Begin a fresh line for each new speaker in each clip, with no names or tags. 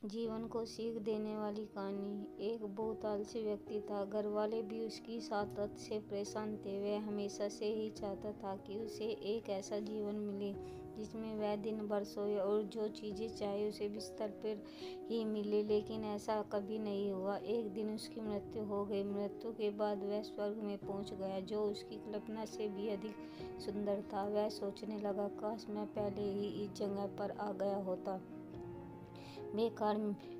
जीवन को सीख देने वाली कहानी। एक बहुत आलसी व्यक्ति था। घर वाले भी उसकी आदत से परेशान थे। वह हमेशा से ही चाहता था कि उसे एक ऐसा जीवन मिले जिसमें वह दिन भर सोए और जो चीज़ें चाहे उसे बिस्तर पर ही मिले, लेकिन ऐसा कभी नहीं हुआ। एक दिन उसकी मृत्यु हो गई। मृत्यु के बाद वह स्वर्ग में पहुंच गया, जो उसकी कल्पना से भी अधिक सुंदर था। वह सोचने लगा, काश मैं पहले ही इस जगह पर आ गया होता। बेकार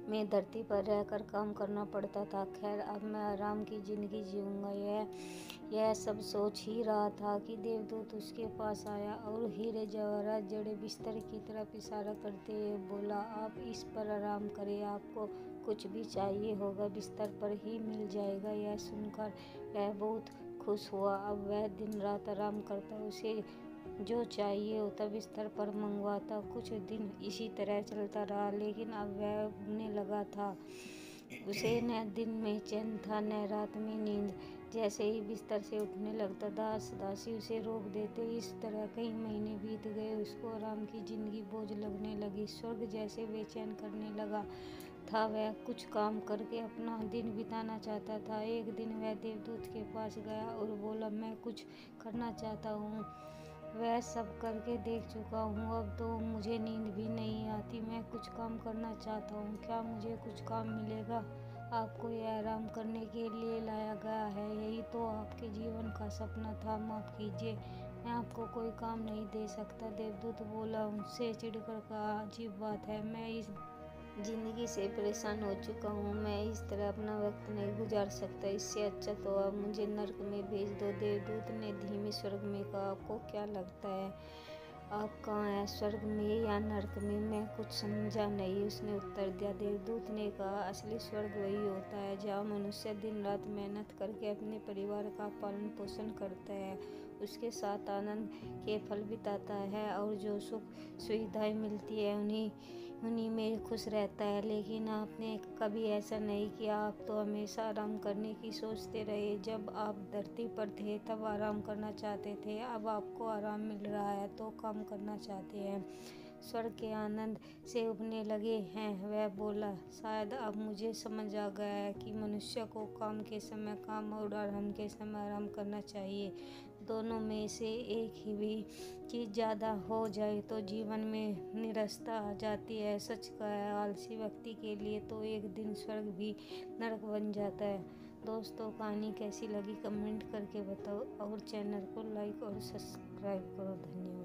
में धरती पर रहकर काम करना पड़ता था। खैर, अब मैं आराम की जिंदगी जीऊंगा। यह सब सोच ही रहा था कि देवदूत उसके पास आया और हीरे जवाहरात जड़े बिस्तर की तरफ इशारा करते हुए बोला, आप इस पर आराम करें, आपको कुछ भी चाहिए होगा बिस्तर पर ही मिल जाएगा। यह सुनकर वह बहुत खुश हुआ। अब वह दिन रात आराम करता, उसे जो चाहिए होता बिस्तर पर मंगवाता। कुछ दिन इसी तरह चलता रहा, लेकिन अब वह उबने लगा था। उसे न दिन में चैन था न रात में नींद। जैसे ही बिस्तर से उठने लगता, दास दासी उसे रोक देते। इस तरह कई महीने बीत गए। उसको आराम की जिंदगी बोझ लगने लगी। स्वर्ग जैसे बेचैन करने लगा था। वह कुछ काम करके अपना दिन बिताना चाहता था। एक दिन वह देवदूत के पास गया और बोला, मैं कुछ करना चाहता हूँ। वह सब करके देख चुका हूँ, अब तो मुझे नींद भी नहीं आती। मैं कुछ काम करना चाहता हूँ, क्या मुझे कुछ काम मिलेगा? आपको यह आराम करने के लिए लाया गया है, यही तो आपके जीवन का सपना था। माफ़ कीजिए, मैं आपको कोई काम नहीं दे सकता। देवदूत बोला, उनसे चिढ़कर कहा, अजीब बात है, मैं इस जिंदगी से परेशान हो चुका हूँ। मैं इस तरह अपना वक्त नहीं गुजार सकता। इससे अच्छा तो आप मुझे नर्क में भेज दो। देवदूत ने धीमे स्वर में कहा, आपको क्या लगता है आप कहाँ हैं, स्वर्ग में या नर्क में? मैं कुछ समझा नहीं, उसने उत्तर दिया। देवदूत ने कहा, असली स्वर्ग वही होता है जहाँ मनुष्य दिन रात मेहनत करके अपने परिवार का पालन पोषण करता है, उसके साथ आनंद के फल बिताता है और जो सुख सुविधाएं मिलती है उन्हीं में खुश रहता है। लेकिन आपने कभी ऐसा नहीं किया। आप तो हमेशा आराम करने की सोचते रहे। जब आप धरती पर थे तब आराम करना चाहते थे, अब आपको आराम मिल रहा है तो काम करना चाहते हैं। स्वर्ग के आनंद से उबने लगे हैं। वह बोला, शायद अब मुझे समझ आ गया है कि मनुष्य को काम के समय काम और आराम के समय आराम करना चाहिए। दोनों में से एक ही भी चीज़ ज़्यादा हो जाए तो जीवन में निराशा आ जाती है। सच का है, आलसी व्यक्ति के लिए तो एक दिन स्वर्ग भी नरक बन जाता है। दोस्तों, कहानी कैसी लगी कमेंट करके बताओ और चैनल को लाइक और सब्सक्राइब करो। धन्यवाद।